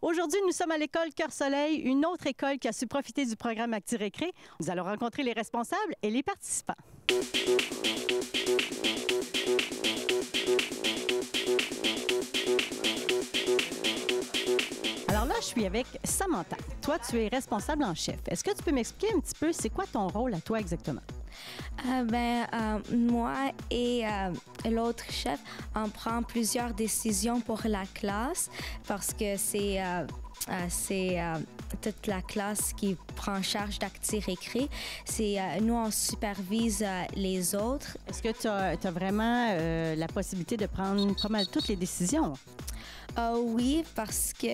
Aujourd'hui, nous sommes à l'école Cœur-Soleil, une autre école qui a su profiter du programme Acti-Récré. Nous allons rencontrer les responsables et les participants. Alors là, je suis avec Samantha. Toi, tu es responsable en chef. Est-ce que tu peux m'expliquer un petit peu, c'est quoi ton rôle à toi exactement? Moi et l'autre chef, on prend plusieurs décisions pour la classe parce que c'est toute la classe qui prend charge d'Acti-Récré. Nous, on supervise les autres. Est-ce que tu as vraiment la possibilité de prendre pas mal toutes les décisions? Oui, parce que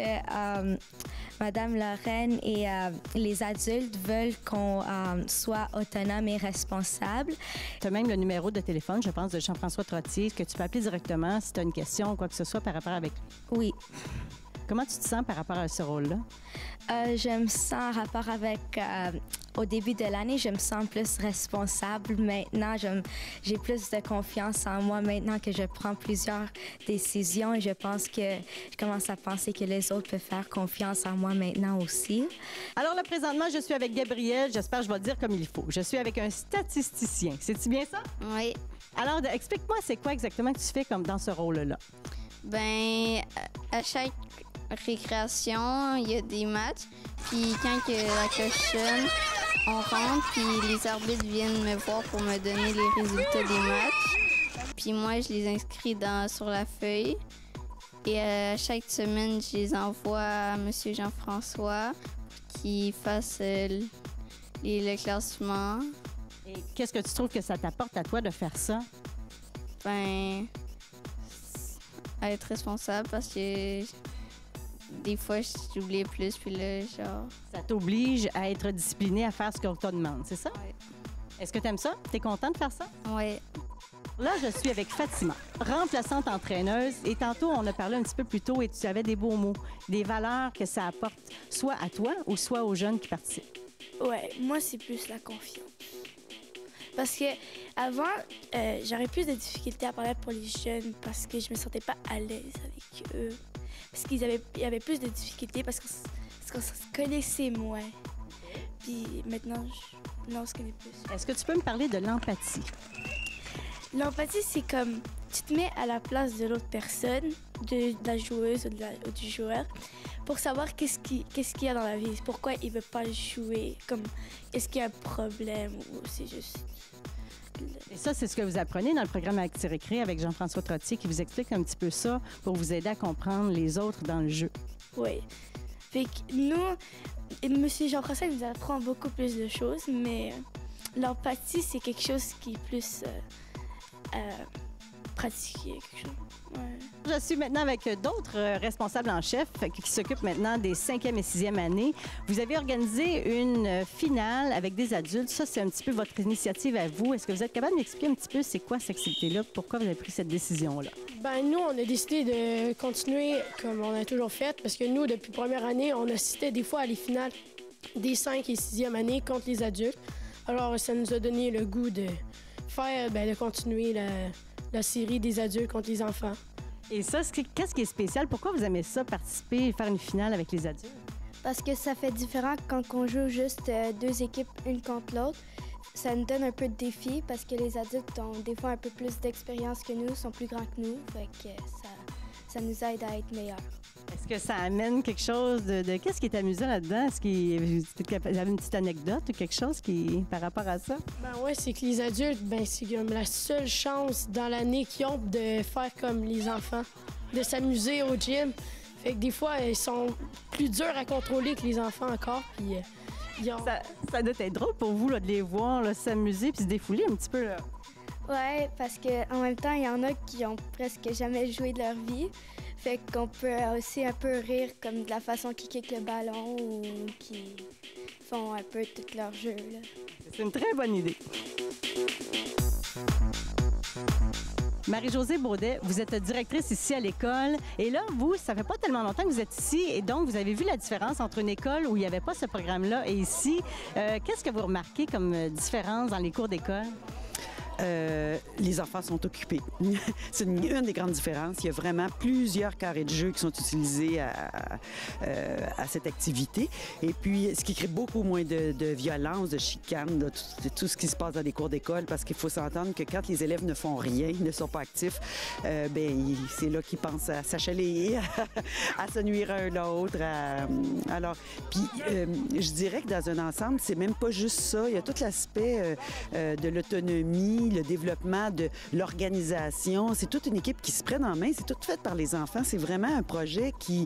Madame Lorraine et les adultes veulent qu'on soit autonome et responsable. Tu as même le numéro de téléphone, je pense, de Jean-François Trottier, que tu peux appeler directement si tu as une question ou quoi que ce soit par rapport avec lui. Oui. Comment tu te sens par rapport à ce rôle-là? Je me sens en rapport avec... au début de l'année, je me sens plus responsable. Maintenant, j'ai plus de confiance en moi maintenant que je prends plusieurs décisions et je pense que je commence à penser que les autres peuvent faire confiance en moi maintenant aussi. Alors là, présentement, je suis avec Gabrielle. J'espère que je vais le dire comme il faut. Je suis avec un statisticien. C'est-tu bien ça? Oui. Alors, explique-moi, c'est quoi exactement que tu fais comme dans ce rôle-là? Ben, à chaque récréation, il y a des matchs. Puis quand que la cloche sonne, on rentre, puis les arbitres viennent me voir pour me donner les résultats des matchs. Puis moi, je les inscris sur la feuille. Et chaque semaine, je les envoie à M. Jean-François pour qu'il fasse le classement. Et qu'est-ce que tu trouves que ça t'apporte à toi de faire ça? Ben, à être responsable parce que des fois, j'oubliais plus, puis là, genre... Ça t'oblige à être discipliné, à faire ce qu'on te demande, c'est ça? Oui. Est-ce que tu aimes ça? Tu es content de faire ça? Oui. Là, je suis avec Fatima, remplaçante entraîneuse. Et tantôt, on a parlé un petit peu plus tôt et tu avais des beaux mots, des valeurs que ça apporte, soit à toi ou soit aux jeunes qui participent. Ouais, moi, c'est plus la confiance. Parce que avant, j'aurais plus de difficultés à parler pour les jeunes parce que je me sentais pas à l'aise avec eux. Parce qu'il y avait plus de difficultés parce qu'on se connaissait moins. Puis maintenant, on se connaît plus. Est-ce que tu peux me parler de l'empathie? L'empathie, c'est comme tu te mets à la place de l'autre personne, de la joueuse ou du joueur, pour savoir qu'est-ce qu'il y a dans la vie, pourquoi il veut pas jouer, comme est-ce qu'il y a un problème ou c'est juste... Et ça, c'est ce que vous apprenez dans le programme Acti-Récré avec Jean-François Trottier qui vous explique un petit peu ça pour vous aider à comprendre les autres dans le jeu. Oui. Fait que nous, M. Jean-François nous apprend beaucoup plus de choses, mais l'empathie, c'est quelque chose qui est plus pratiqué, quelque chose. Ouais. Je suis maintenant avec d'autres responsables en chef qui s'occupent maintenant des 5e et 6e années. Vous avez organisé une finale avec des adultes. Ça, c'est un petit peu votre initiative à vous. Est-ce que vous êtes capable de m'expliquer un petit peu c'est quoi cette activité-là? Pourquoi vous avez pris cette décision-là? Ben nous, on a décidé de continuer comme on a toujours fait parce que nous, depuis première année, on assistait des fois à les finales des 5 et 6e années contre les adultes. Alors, ça nous a donné le goût de faire, de continuer la série des adultes contre les enfants. Et ça, qu'est-ce qui est spécial? Pourquoi vous aimez ça, participer et faire une finale avec les adultes? Parce que ça fait différent quand on joue juste deux équipes une contre l'autre. Ça nous donne un peu de défi parce que les adultes ont des fois un peu plus d'expérience que nous, sont plus grands que nous. Fait que ça nous aide à être meilleurs. Est-ce que ça amène quelque chose de qu'est-ce qui est amusant là-dedans? Est-ce que vous avez une petite anecdote ou quelque chose par rapport à ça? Ben ouais, c'est que les adultes, c'est comme la seule chance dans l'année qu'ils ont de faire comme les enfants, de s'amuser au gym. Fait que des fois, ils sont plus durs à contrôler que les enfants encore. Puis, ça doit être drôle pour vous là, de les voir là, s'amuser puis se défouler un petit peu. Là. Ouais, parce qu'en même temps, il y en a qui ont presque jamais joué de leur vie. Fait qu'on peut aussi un peu rire comme de la façon qu'ils kickent le ballon ou qui font un peu tout leur jeu. Là. C'est une très bonne idée. Marie-Josée Baudet, vous êtes directrice ici à l'école. Et là, vous, ça fait pas tellement longtemps que vous êtes ici. Et donc, vous avez vu la différence entre une école où il n'y avait pas ce programme-là et ici. Qu'est-ce que vous remarquez comme différence dans les cours d'école? les enfants sont occupés. C'est une des grandes différences. Il y a vraiment plusieurs carrés de jeu qui sont utilisés à cette activité. Et puis, ce qui crée beaucoup moins de violence, de chicane, de tout ce qui se passe dans les cours d'école, parce qu'il faut s'entendre que quand les élèves ne font rien, ne sont pas actifs, c'est là qu'ils pensent à s'achalailler, à se nuire un l'autre. Alors, puis, je dirais que dans un ensemble, c'est même pas juste ça. Il y a tout l'aspect de l'autonomie, le développement de l'organisation. C'est toute une équipe qui se prenne en main. C'est tout fait par les enfants. C'est vraiment un projet qui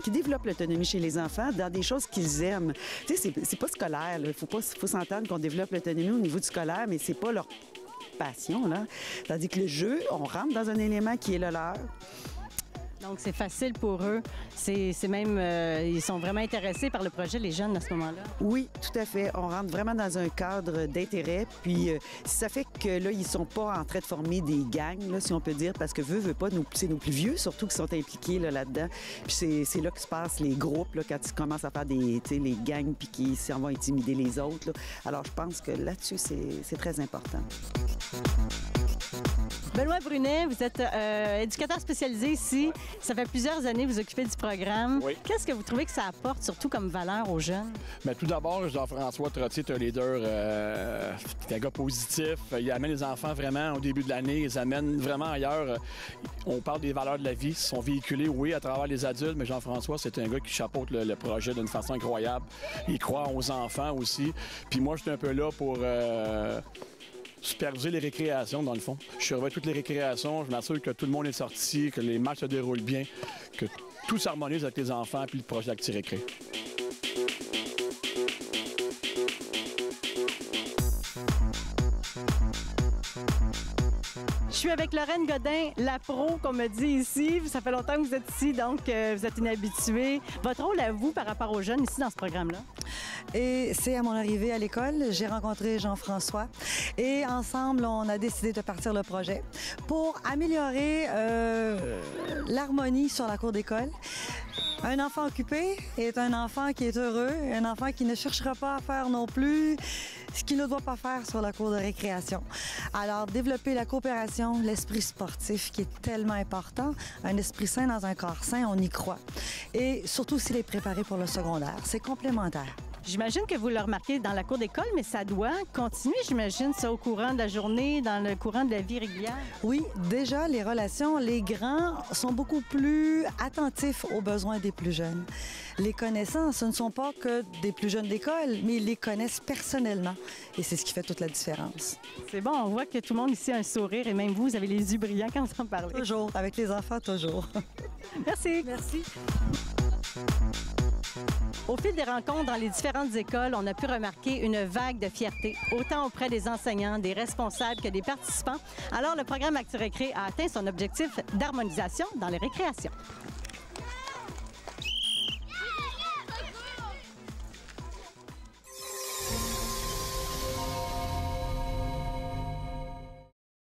développe l'autonomie chez les enfants dans des choses qu'ils aiment. Tu sais, c'est pas scolaire. Il faut s'entendre qu'on développe l'autonomie au niveau du scolaire, mais c'est pas leur passion, là. Tandis que le jeu, on rentre dans un élément qui est le leur. Donc, c'est facile pour eux. C'est même... ils sont vraiment intéressés par le projet, les jeunes, à ce moment-là. Oui, tout à fait. On rentre vraiment dans un cadre d'intérêt. Puis, ça fait que là, ils sont pas en train de former des gangs, là, si on peut dire, parce que veut pas, c'est nos plus vieux, surtout, qui sont impliqués là-dedans. Puis, c'est là que se passent les groupes, là, quand ils commencent à faire les gangs, puis qui s'en vont intimider les autres, là. Alors, je pense que là-dessus, c'est très important. Benoît Brunet, vous êtes éducateur spécialisé ici. Ça fait plusieurs années que vous occupez du programme. Oui. Qu'est-ce que vous trouvez que ça apporte, surtout comme valeur aux jeunes? Bien, tout d'abord, Jean-François Trottier est un leader, c'est un gars positif. Il amène les enfants vraiment au début de l'année, ils amène vraiment ailleurs. On parle des valeurs de la vie, sont véhiculées, oui, à travers les adultes, mais Jean-François, c'est un gars qui chapeaute le projet d'une façon incroyable. Il croit aux enfants aussi. Puis moi, je suis un peu là pour... superviser les récréations, dans le fond. Je surveille toutes les récréations, je m'assure que tout le monde est sorti, que les matchs se déroulent bien, que tout s'harmonise avec les enfants puis le projet Acti-Récré. Je suis avec Lorraine Godin, la pro, qu'on me dit ici. Ça fait longtemps que vous êtes ici, donc vous êtes une habituée. Votre rôle à vous par rapport aux jeunes ici dans ce programme-là? Et c'est à mon arrivée à l'école, j'ai rencontré Jean-François et ensemble, on a décidé de partir le projet pour améliorer l'harmonie sur la cour d'école. Un enfant occupé est un enfant qui est heureux, un enfant qui ne cherchera pas à faire non plus ce qu'il ne doit pas faire sur la cour de récréation. Alors, développer la coopération, l'esprit sportif qui est tellement important, un esprit sain dans un corps sain, on y croit. Et surtout s'il est préparé pour le secondaire, c'est complémentaire. J'imagine que vous le remarquez dans la cour d'école, mais ça doit continuer, j'imagine, ça, au courant de la journée, dans le courant de la vie régulière. Oui, déjà, les relations, les grands sont beaucoup plus attentifs aux besoins des plus jeunes. Les connaissants, ce ne sont pas que des plus jeunes d'école, mais ils les connaissent personnellement. Et c'est ce qui fait toute la différence. C'est bon, on voit que tout le monde ici a un sourire, et même vous avez les yeux brillants quand vous en parlez. Toujours, avec les enfants, toujours. Merci. Merci. Au fil des rencontres dans les différentes écoles, on a pu remarquer une vague de fierté, autant auprès des enseignants, des responsables que des participants. Alors, le programme Acti-Récré a atteint son objectif d'harmonisation dans les récréations.